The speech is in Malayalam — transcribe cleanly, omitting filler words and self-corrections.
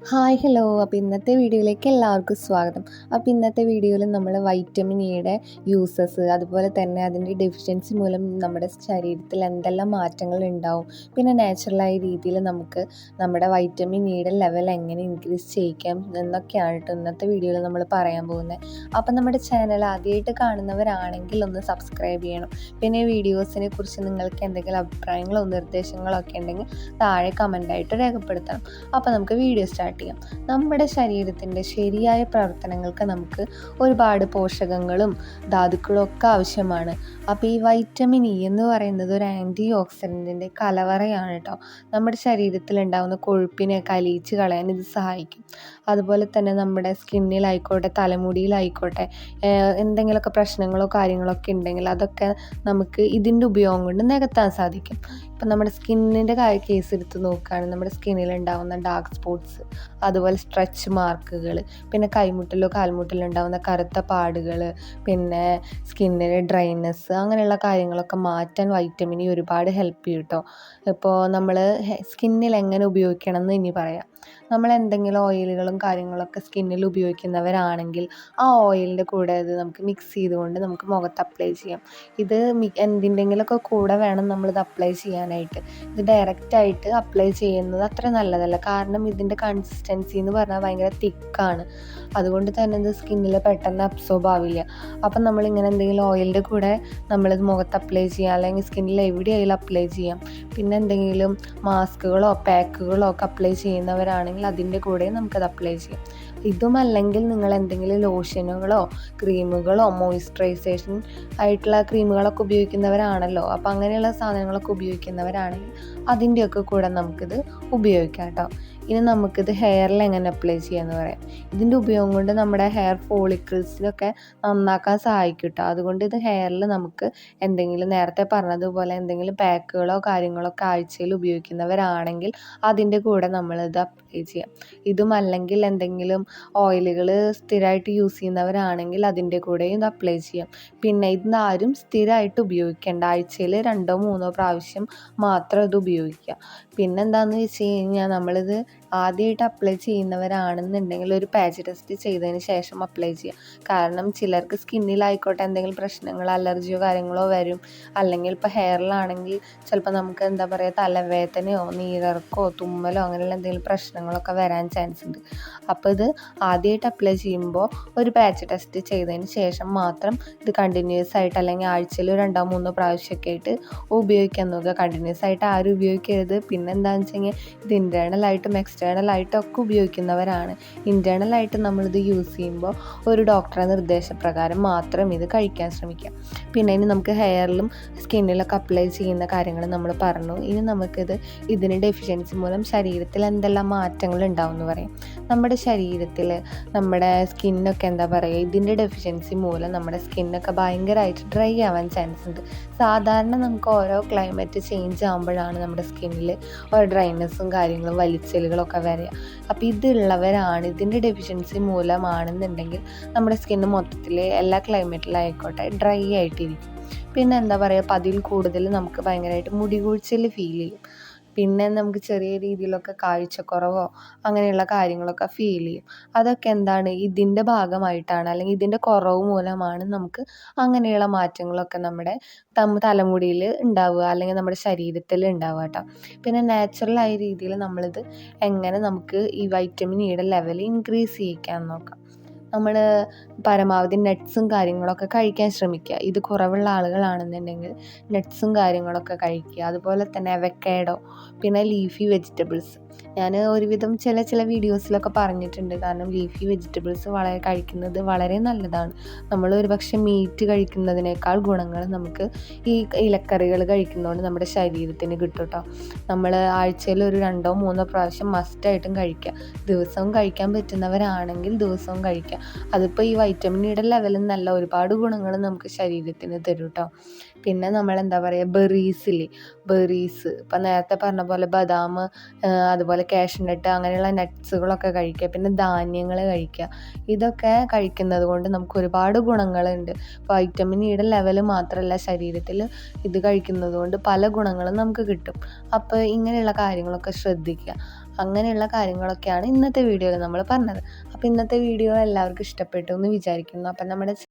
Hi hello. അപ്പോൾ ഇന്നത്തെ വീഡിയോയിലേക്ക് എല്ലാവർക്കും സ്വാഗതം. അപ്പോൾ ഇന്നത്തെ വീഡിയോയിൽ നമ്മൾ വൈറ്റമിൻ ഇയുടെ യൂസസ്, അതുപോലെ തന്നെ അതിൻ്റെ ഡെഫിഷ്യൻസി മൂലം നമ്മുടെ ശരീരത്തിൽ എന്തെല്ലാം മാറ്റങ്ങൾ ഉണ്ടാവും, പിന്നെ നാച്ചുറലായ രീതിയിൽ നമുക്ക് നമ്മുടെ വൈറ്റമിൻ ഇയുടെ ലെവൽ എങ്ങനെ ഇൻക്രീസ് ചെയ്യിക്കാം എന്നൊക്കെയാണ് കേട്ടോ ഇന്നത്തെ വീഡിയോയിൽ നമ്മൾ പറയാൻ പോകുന്നത്. അപ്പോൾ നമ്മുടെ ചാനൽ ആദ്യമായിട്ട് കാണുന്നവരാണെങ്കിൽ ഒന്ന് സബ്സ്ക്രൈബ് ചെയ്യണം. പിന്നെ വീഡിയോസിനെ കുറിച്ച് നിങ്ങൾക്ക് എന്തെങ്കിലും അഭിപ്രായങ്ങളോ നിർദ്ദേശങ്ങളോ ഒക്കെ ഉണ്ടെങ്കിൽ താഴെ കമൻ്റായിട്ട് രേഖപ്പെടുത്തണം. അപ്പോൾ നമുക്ക് വീഡിയോ സ്റ്റാർട്ട് ചെയ്യാം. നമ്മുടെ ശരീരത്തിൻ്റെ ശരിയായ പ്രവർത്തനങ്ങൾക്ക് നമുക്ക് ഒരുപാട് പോഷകങ്ങളും ധാതുക്കളും ഒക്കെ ആവശ്യമാണ്. അപ്പോൾ ഈ വൈറ്റമിൻ ഇ എന്ന് പറയുന്നത് ഒരു ആൻറ്റി ഓക്സിഡൻറ്റിൻ്റെ കലവറയാണ് കേട്ടോ. നമ്മുടെ ശരീരത്തിൽ ഉണ്ടാകുന്ന കൊഴുപ്പിനെയൊക്കെ അലിയിച്ച് കളയാൻ ഇത് സഹായിക്കും. അതുപോലെ തന്നെ നമ്മുടെ സ്കിന്നിലായിക്കോട്ടെ, തലമുടിയിലായിക്കോട്ടെ, എന്തെങ്കിലുമൊക്കെ പ്രശ്നങ്ങളോ കാര്യങ്ങളൊക്കെ ഉണ്ടെങ്കിൽ അതൊക്കെ നമുക്ക് ഇതിൻ്റെ ഉപയോഗം കൊണ്ട് നികത്താൻ സാധിക്കും. ഇപ്പം നമ്മുടെ സ്കിന്നിൻ്റെ കേസ് എടുത്ത് നോക്കുകയാണെങ്കിൽ നമ്മുടെ സ്കിന്നിൽ ഉണ്ടാകുന്ന ഡാർക്ക് സ്പോട്ട്സ്, അതുപോലെ സ്ട്രെച്ച് മാർക്കുകൾ, പിന്നെ കൈമുട്ടിലോ കാൽമുട്ടിലോ ഉണ്ടാകുന്ന കറുത്ത പാടുകൾ, പിന്നെ സ്കിന്നിലെ ഡ്രൈനെസ്, അങ്ങനെയുള്ള കാര്യങ്ങളൊക്കെ മാറ്റാൻ വൈറ്റമിൻ ഇ ഒരുപാട് ഹെൽപ്പ് ചെയ്യും കേട്ടോ. ഇപ്പോൾ നമ്മൾ സ്കിന്നിൽ എങ്ങനെ ഉപയോഗിക്കണം എന്ന് ഇനി പറയാം. നമ്മൾ എന്തെങ്കിലും ഓയിലുകളും കാര്യങ്ങളൊക്കെ സ്കിന്നിൽ ഉപയോഗിക്കുന്നവരാണെങ്കിൽ ആ ഓയിലിൻ്റെ കൂടെ ഇത് നമുക്ക് മിക്സ് ചെയ്തുകൊണ്ട് നമുക്ക് മുഖത്ത് അപ്ലൈ ചെയ്യാം. ഇത് എന്തിൻ്റെങ്കിലുമൊക്കെ കൂടെ വേണം നമ്മളിത് അപ്ലൈ ചെയ്യാനായിട്ട്. ഇത് ഡയറക്റ്റായിട്ട് അപ്ലൈ ചെയ്യുന്നത് അത്ര നല്ലതല്ല. കാരണം ഇതിൻ്റെ കൺസിസ്റ്റൻസി എന്ന് പറഞ്ഞാൽ ഭയങ്കര തിക്കാണ്. അതുകൊണ്ട് തന്നെ ഇത് സ്കിന്നിൽ പെട്ടെന്ന് അബ്സോർബ് ആവില്ല. അപ്പം നമ്മളിങ്ങനെ എന്തെങ്കിലും ഓയിലിൻ്റെ കൂടെ നമ്മളിത് മുഖത്ത് അപ്ലൈ ചെയ്യാം, അല്ലെങ്കിൽ സ്കിന്നിൽ എവിടെയായാലും അപ്ലൈ ചെയ്യാം. പിന്നെ എന്തെങ്കിലും മാസ്കുകളോ പാക്കുകളോ ഒക്കെ അപ്ലൈ ചെയ്യുന്നവരാണെങ്കിൽ അതിൻ്റെ കൂടെ നമുക്കത് അപ്ലൈ ചെയ്യാം. ഇതുമല്ലെങ്കിൽ നിങ്ങൾ എന്തെങ്കിലും ലോഷനുകളോ ക്രീമുകളോ മോയ്സ്ചറൈസേഷൻ ആയിട്ടുള്ള ക്രീമുകളൊക്കെ ഉപയോഗിക്കുന്നവരാണല്ലോ. അപ്പോൾ അങ്ങനെയുള്ള സാധനങ്ങളൊക്കെ ഉപയോഗിക്കുന്നവരാണെങ്കിൽ അതിൻ്റെയൊക്കെ കൂടെ നമുക്കിത് ഉപയോഗിക്കാം കേട്ടോ. ഇനി നമുക്കിത് ഹെയറിൽ എങ്ങനെ അപ്ലൈ ചെയ്യാമെന്ന് പറയാം. ഇതിൻ്റെ ഉപയോഗം കൊണ്ട് നമ്മുടെ ഹെയർ ഫോളിക്കിൾസിലൊക്കെ നന്നാക്കാൻ സഹായിക്കും കേട്ടോ. അതുകൊണ്ട് ഇത് ഹെയറിൽ നമുക്ക് എന്തെങ്കിലും നേരത്തെ പറഞ്ഞതുപോലെ എന്തെങ്കിലും പാക്കുകളോ കാര്യങ്ങളൊക്കെ ആഴ്ചയിൽ ഉപയോഗിക്കുന്നവരാണെങ്കിൽ അതിൻ്റെ കൂടെ നമ്മളിത് അപ്ലൈ ചെയ്യാം. ഇതുമല്ലെങ്കിൽ എന്തെങ്കിലും ഓയിലുകൾ സ്ഥിരമായിട്ട് യൂസ് ചെയ്യുന്നവരാണെങ്കിൽ അതിൻ്റെ കൂടെയും ഇത് അപ്ലൈ ചെയ്യാം. പിന്നെ ഇതാരും സ്ഥിരമായിട്ട് ഉപയോഗിക്കേണ്ട, ആഴ്ചയിൽ 2-3 പ്രാവശ്യം മാത്രം ഇത് ഉപയോഗിക്കുക. പിന്നെന്താണെന്ന് വെച്ച് കഴിഞ്ഞാൽ നമ്മളിത് ആദ്യമായിട്ട് അപ്ലൈ ചെയ്യുന്നവരാണെന്നുണ്ടെങ്കിൽ ഒരു പാച്ച് ടെസ്റ്റ് ചെയ്തതിന് ശേഷം അപ്ലൈ ചെയ്യുക. കാരണം ചിലർക്ക് സ്കിന്നിലായിക്കോട്ടെ എന്തെങ്കിലും പ്രശ്നങ്ങൾ, അലർജിയോ കാര്യങ്ങളോ വരും. അല്ലെങ്കിൽ ഇപ്പോൾ ഹെയറിലാണെങ്കിൽ ചിലപ്പോൾ നമുക്ക് എന്താ പറയുക, തലവേദനയോ നീരിറക്കോ തുമ്മലോ അങ്ങനെയുള്ള എന്തെങ്കിലും പ്രശ്നങ്ങളൊക്കെ വരാൻ ചാൻസ് ഉണ്ട്. അപ്പോൾ ഇത് ആദ്യമായിട്ട് അപ്ലൈ ചെയ്യുമ്പോൾ ഒരു പാച്ച് ടെസ്റ്റ് ചെയ്തതിന് ശേഷം മാത്രം ഇത് കണ്ടിന്യൂസ് ആയിട്ട്, അല്ലെങ്കിൽ ആഴ്ചയിൽ 2-3 പ്രാവശ്യമൊക്കെ ആയിട്ട് ഉപയോഗിക്കാൻ നോക്കുക. കണ്ടിന്യൂസ് ആയിട്ട് ആരും ഉപയോഗിക്കരുത്. പിന്നെ എന്താണെന്ന് വെച്ച് കഴിഞ്ഞാൽ ഇത് ഇൻറ്റേർണലായിട്ടും എക്സ്റ്റേണലായിട്ടും ഒക്കെ ഉപയോഗിക്കുന്നവരാണ്. ഇൻറ്റേർണലായിട്ട് നമ്മളിത് യൂസ് ചെയ്യുമ്പോൾ ഒരു ഡോക്ടറുടെ നിർദ്ദേശപ്രകാരം മാത്രം ഇത് കഴിക്കാൻ ശ്രമിക്കുക. പിന്നെ ഇനി നമുക്ക് ഹെയറിലും സ്കിന്നിലൊക്കെ അപ്ലൈ ചെയ്യുന്ന കാര്യങ്ങൾ നമ്മൾ പറഞ്ഞു. ഇനി നമുക്കിത് ഇതിന് ഡെഫിഷ്യൻസി മൂലം ശരീരത്തിൽ എന്തെല്ലാം മാറ്റങ്ങൾ ഉണ്ടാവും എന്ന് പറയാം. നമ്മുടെ ശരീരത്തിൽ നമ്മുടെ സ്കിന്നൊക്കെ എന്താ പറയുക, ഇതിൻ്റെ ഡെഫിഷ്യൻസി മൂലം നമ്മുടെ സ്കിന്നൊക്കെ ഭയങ്കരമായിട്ട് ഡ്രൈ ആവാൻ ചാൻസ് ഉണ്ട്. സാധാരണ നമുക്ക് ഓരോ ക്ലൈമറ്റ് ചേഞ്ച് ആകുമ്പോഴാണ് നമ്മുടെ സ്കിന്നിൽ ഓരോ ഡ്രൈനെസ്സും കാര്യങ്ങളും വലിച്ചലുകളൊക്കെ വരിക. അപ്പോൾ ഇതുള്ളവരാണ്, ഇതിൻ്റെ ഡെഫിഷ്യൻസി മൂലമാണെന്നുണ്ടെങ്കിൽ നമ്മുടെ സ്കിന്ന് മൊത്തത്തിൽ എല്ലാ ക്ലൈമറ്റിലായിക്കോട്ടെ ഡ്രൈ ആയിട്ടിരിക്കും. പിന്നെ എന്താ പറയുക, പതിൽ കൂടുതൽ നമുക്ക് ഭയങ്കരമായിട്ട് മുടി കൊഴിച്ചിൽ ഫീൽ ചെയ്യും. പിന്നെ നമുക്ക് ചെറിയ രീതിയിലൊക്കെ കാഴ്ചക്കുറവോ അങ്ങനെയുള്ള കാര്യങ്ങളൊക്കെ ഫീൽ ചെയ്യും. അതൊക്കെ എന്താണ്, ഇതിൻ്റെ ഭാഗമായിട്ടാണ്, അല്ലെങ്കിൽ ഇതിൻ്റെ കുറവ് മൂലമാണ് നമുക്ക് അങ്ങനെയുള്ള മാറ്റങ്ങളൊക്കെ നമ്മുടെ തലമുടിയിൽ ഉണ്ടാവുക, അല്ലെങ്കിൽ നമ്മുടെ ശരീരത്തിൽ ഉണ്ടാവുക കേട്ടോ. പിന്നെ നാച്ചുറലായ രീതിയിൽ നമ്മളിത് എങ്ങനെ നമുക്ക് ഈ വൈറ്റമിൻ ഇയുടെ ലെവൽ ഇൻക്രീസ് ചെയ്യിക്കാൻ നോക്കാം. നമ്മൾ പരമാവധി നട്ട്സും കാര്യങ്ങളൊക്കെ കഴിക്കാൻ ശ്രമിക്കുക. ഇത് കുറവുള്ള ആളുകളാണെന്നുണ്ടെങ്കിൽ നട്ട്സും കാര്യങ്ങളൊക്കെ കഴിക്കുക. അതുപോലെ തന്നെ അവക്കാഡോ, പിന്നെ ലീഫി വെജിറ്റബിൾസ്. ഞാൻ ഒരുവിധം ചില വീഡിയോസിലൊക്കെ പറഞ്ഞിട്ടുണ്ട്. കാരണം ലീഫി വെജിറ്റബിൾസ് കഴിക്കുന്നത് വളരെ നല്ലതാണ്. നമ്മൾ ഒരുപക്ഷെ മീറ്റ് കഴിക്കുന്നതിനേക്കാൾ ഗുണങ്ങൾ നമുക്ക് ഈ ഇലക്കറികൾ കഴിക്കുന്നതുകൊണ്ട് നമ്മുടെ ശരീരത്തിന് കിട്ടും കേട്ടോ. നമ്മൾ ആഴ്ചയിൽ ഒരു 2-3 പ്രാവശ്യം മസ്റ്റായിട്ടും കഴിക്കുക. ദിവസവും കഴിക്കാൻ പറ്റുന്നവരാണെങ്കിൽ ദിവസവും കഴിക്കുക. അതിപ്പോൾ ഈ വൈറ്റമിൻ ഇയുടെ ലെവലിൽ നല്ല ഒരുപാട് ഗുണങ്ങൾ നമുക്ക് ശരീരത്തിന് തരും കേട്ടോ. പിന്നെ നമ്മൾ എന്താ പറയുക, ബെറീസ് ഇപ്പം നേരത്തെ പറഞ്ഞ പോലെ ബദാം, അതുപോലെ കാഷ്നട്ട് അങ്ങനെയുള്ള നട്ട്സുകളൊക്കെ കഴിക്കുക. പിന്നെ ധാന്യങ്ങൾ കഴിക്കുക. ഇതൊക്കെ കഴിക്കുന്നത് കൊണ്ട് നമുക്ക് ഒരുപാട് ഗുണങ്ങളുണ്ട്. വൈറ്റമിൻ ഇയുടെ ലെവൽ മാത്രമല്ല, ശരീരത്തിൽ ഇത് കഴിക്കുന്നത് കൊണ്ട് പല ഗുണങ്ങളും നമുക്ക് കിട്ടും. അപ്പോൾ ഇങ്ങനെയുള്ള കാര്യങ്ങളൊക്കെ ശ്രദ്ധിക്കുക. അങ്ങനെയുള്ള കാര്യങ്ങളൊക്കെയാണ് ഇന്നത്തെ വീഡിയോയിൽ നമ്മൾ പറഞ്ഞത്. അപ്പോൾ ഇന്നത്തെ വീഡിയോ എല്ലാവർക്കും ഇഷ്ടപ്പെട്ടു എന്ന് വിചാരിക്കുന്നു. അപ്പം നമ്മുടെ